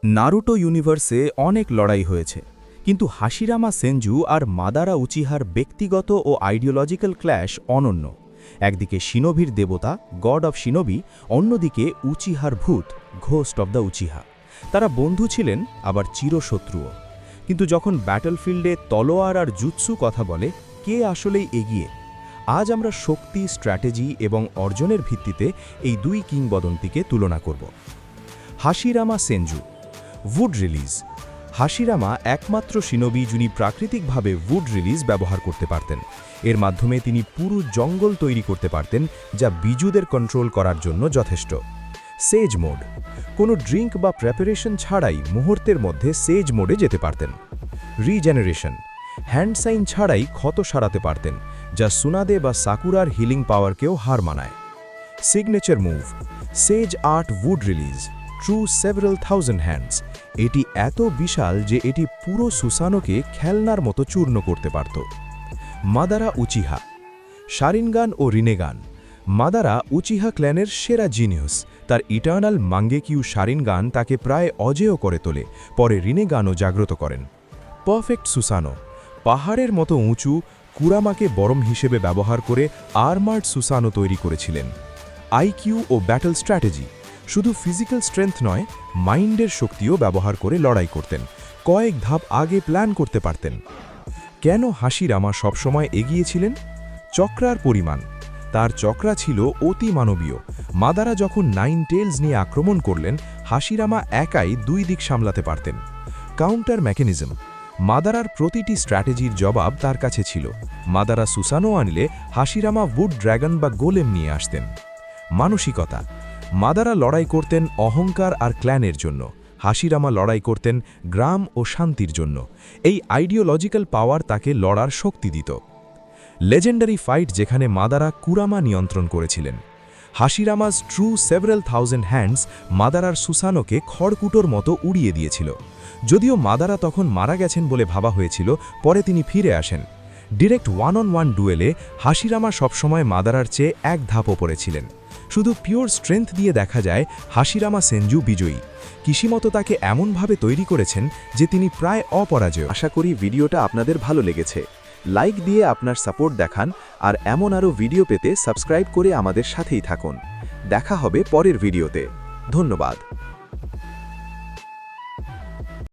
Naruto ইউনিভার্সে অনেক লড়াই হয়েছে, কিন্তু হাশিরামা সেনজু আর মাদারা উচিহার ব্যক্তিগত ও আইডিওলজিক্যাল ক্ল্যাশ অনন্য। একদিকে শিনোবির দেবতা গড অফ শিনোবি, অন্যদিকে উচিহার ভূত ঘোস্ট অব দ্য উচিহা। তারা বন্ধু ছিলেন, আবার চিরশত্রুও। কিন্তু যখন ব্যাটলফিল্ডে তলোয়ার আর জুৎসু কথা বলে, কে আসলেই এগিয়ে? আজ আমরা শক্তি, স্ট্র্যাটেজি এবং অর্জনের ভিত্তিতে এই দুই কিংবদন্তিকে তুলনা করব। হাশিরামা সেনজু। Would release. হাশিরামা একমাত্র শিনোবি যিনি প্রাকৃতিকভাবে উড রিলিজ ব্যবহার করতে পারতেন। এর মাধ্যমে তিনি পুরো জঙ্গল তৈরি করতে পারতেন, যা বিজুদের কন্ট্রোল করার জন্য যথেষ্ট। সেজ মোড। কোনো ড্রিঙ্ক বা প্রেপারেশন ছাড়াই মুহূর্তের মধ্যে সেজ মোডে যেতে পারতেন। রিজেনারেশন। হ্যান্ড সাইন ছাড়াই ক্ষত সারাতে পারতেন, যা সুনাদে বা সাকুরার হিলিং পাওয়ারকেও হার মানায়। Signature move sage art wood release through several thousand hands. এটি এত বিশাল যে এটি পুরো সুসানোকে খেলনার মতো চূর্ণ করতে পারত। Madara Uchiha. শারিনগান ও রিনেগান। মাদারা উচিহা ক্ল্যানের সেরা জিনিয়াস। তার ইটার্নাল মাঙ্গেকিউ শারিনগান তাকে প্রায় অজেয় করে তোলে, পরে রিনেগানও জাগ্রত করেন। পারফেক্ট সুসানো। পাহাড়ের মতো উঁচু, কুরামাকে বরম হিসেবে ব্যবহার করে আর্মার্ড সুসানো তৈরি করেছিলেন। আইকিউ ও ব্যাটল স্ট্র্যাটেজি। শুধু ফিজিক্যাল স্ট্রেংথ নয়, মাইন্ডের শক্তিও ব্যবহার করে লড়াই করতেন। কয়েক ধাপ আগে প্ল্যান করতে পারতেন। কেন হাশিরামা সবসময় এগিয়েছিলেন? চক্রার পরিমাণ। তার চক্রা ছিল অতি মানবীয়। মাদারা যখন 9 টেলস নিয়ে আক্রমণ করলেন, হাশিরামা একাই দুই দিক সামলাতে পারতেন। Counter mechanism. মাদারার প্রতিটি স্ট্র্যাটেজির জবাব তার কাছে ছিল। মাদারা সুসানো আনলে হাশিরামা উড ড্র্যাগন বা গোলেম নিয়ে আসতেন। মানসিকতা। মাদারা লড়াই করতেন অহংকার আর ক্ল্যানের জন্য, হাশিরামা লড়াই করতেন গ্রাম ও শান্তির জন্য। এই আইডিওলজিক্যাল পাওয়ার তাকে লড়ার শক্তি দিত। লেজেন্ডারি ফাইট যেখানে মাদারা কুরামা নিয়ন্ত্রণ করেছিলেন। হাশিরামাজ ট্রু সেভারাল থাউজেন্ড হ্যান্ডস মাদারার সুসানোকে খড়কুটোর মতো উড়িয়ে দিয়েছিল। যদিও মাদারা তখন মারা গেছেন বলে ভাবা হয়েছিল, পরে তিনি ফিরে আসেন। ডিরেক্ট ওয়ান-অন-ওয়ান ডুয়েলে হাশিরামা সবসময় মাদারার চেয়ে এক ধাপ ওপরে ছিলেন। শুধু পিওর স্ট্রেংথ দিয়ে দেখা যায় হাশিরামা সেনজু বিজয়ী। কিশিমতো তাকে এমনভাবে তৈরি করেছেন যে তিনি প্রায় অপরাজেয়। আশা করি ভিডিওটা আপনাদের ভালো লেগেছে। লাইক দিয়ে আপনার সাপোর্ট দেখান, আর এমন আরও ভিডিও পেতে সাবস্ক্রাইব করে আমাদের সাথেই থাকুন। দেখা হবে পরের ভিডিওতে। ধন্যবাদ।